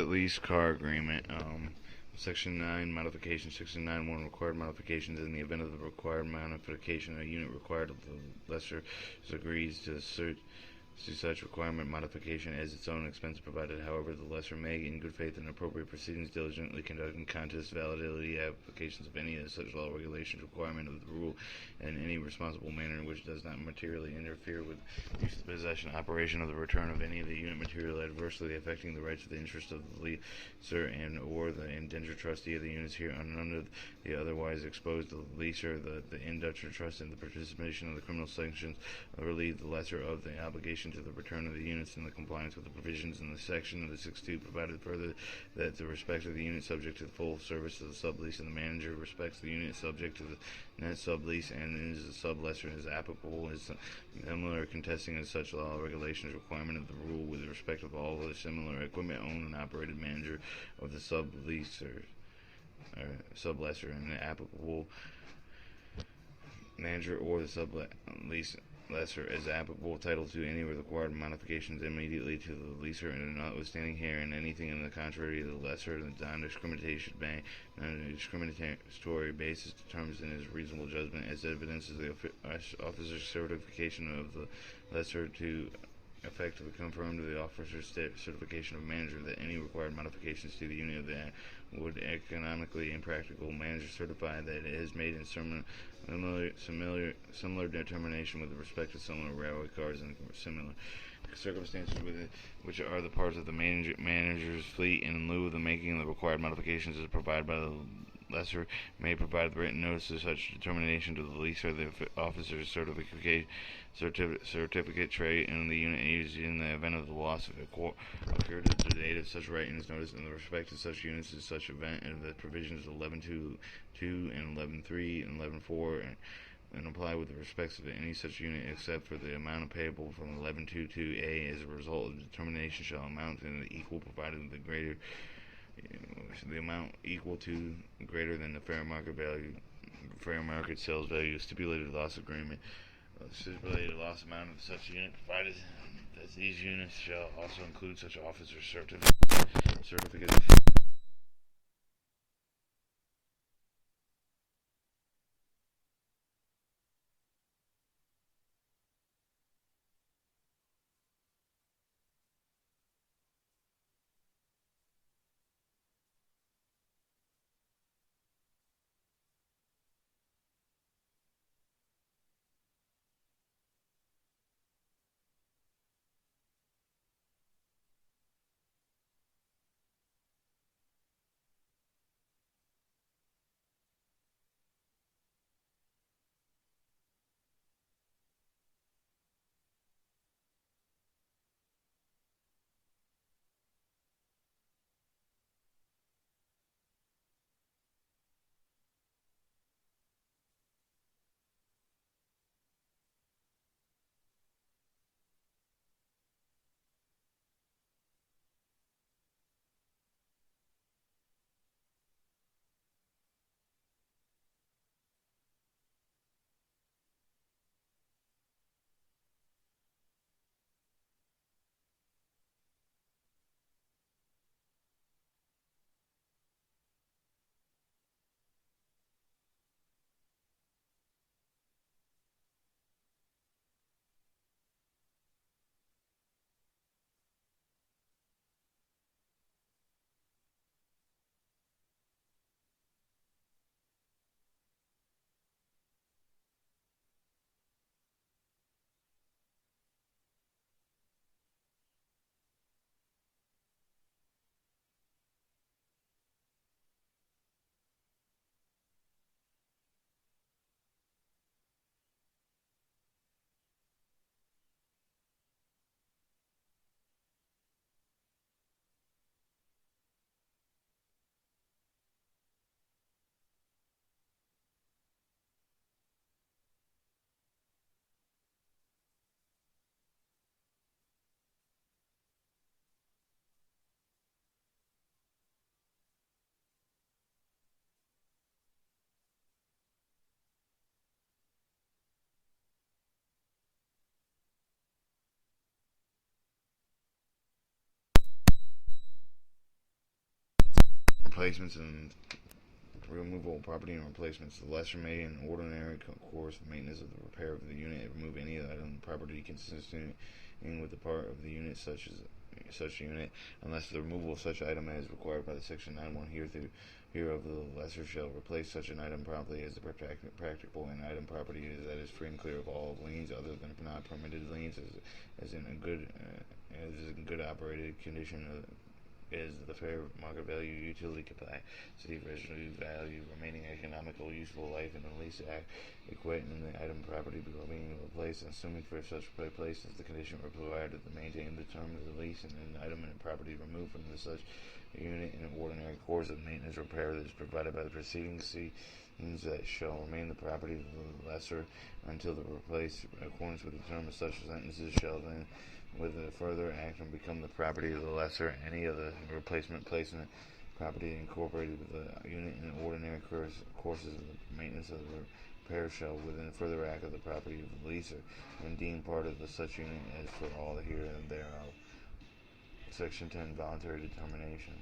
lease car agreement. Section 9 modification. Section 9.1 required modifications. In the event of the required modification, a unit required of the lessor agrees to such requirement modification as its own expense provided. However, the lessor may, in good faith and appropriate proceedings, diligently conduct and contest validity applications of any of such law, regulations, requirement of the rule in any responsible manner which does not materially interfere with use, the possession, operation, of the return of any of the unit material adversely affecting the rights of the interest of the leaser and or the indentured trustee of the units here under the otherwise exposed the leaser, the indentured trust, and the participation of the criminal sanctions relieve the lessor of the obligation to the return of the units in the compliance with the provisions in the section of the 6.2 provided further that the respect of the unit subject to the full service of the sublease and the manager respects the unit subject to the net sublease and is a sublessor as applicable is similar contesting as such law regulations requirement of the rule with respect of all the similar equipment owned and operated manager of the sublease or sublessor and the applicable manager or the sublease lesser as applicable title to any required modifications immediately to the leaser and notwithstanding here and anything in the contrary the lesser the non-discriminatory basis determines in his reasonable judgment as evidence is the officer's certification of the lesser to effectively confirm to the officer's certification of manager that any required modifications to the unit of the act would economically and practical manager certify that it has made in similar determination with respect to similar railway cars and similar circumstances with it, which are the parts of the manager's fleet, and in lieu of the making of the required modifications as provided by the lessor may provide the written notice of such determination to the leaser, the officer's certificate tray, and the unit used in the event of the loss of occurred at the date of such writings notice in the respect to such units as such event, and the provisions of 11.2.2 and 11.3 and 11.4 and apply with respect to any such unit except for the amount payable from 11.2.2a as a result of the determination shall amount to the equal provided the amount equal to greater than the fair market sales value stipulated loss agreement. Stipulated loss amount of such unit provided that these units shall also include such officer certificates. replacements and removal of property and replacements. The lesser may, in ordinary course of maintenance of the repair of the unit, remove any item property consistent with the part of the unit such unit, unless the removal of such item is required by the section 9.1 hereof. The lesser shall replace such an item promptly as the practicable and item property is that is free and clear of all liens other than not permitted liens, as in good operated condition. Is the fair market value, utility capacity, residue value, remaining economical useful life, and the lease equating in the item property being replaced, assuming for such replacement the condition required to maintain the term of the lease, and an item and property removed from such unit in an ordinary course of maintenance repair that is provided by the preceding scenes that shall remain the property of the lessor until the replaced in accordance with the term of such sentences shall then with a further action become the property of the lessor. Any of the replacement placement property incorporated with the unit in ordinary courses of the maintenance of the repair shall within further act of the property of the leaser and deem part of the such unit as for all here and thereof. Section 10. Voluntary determination.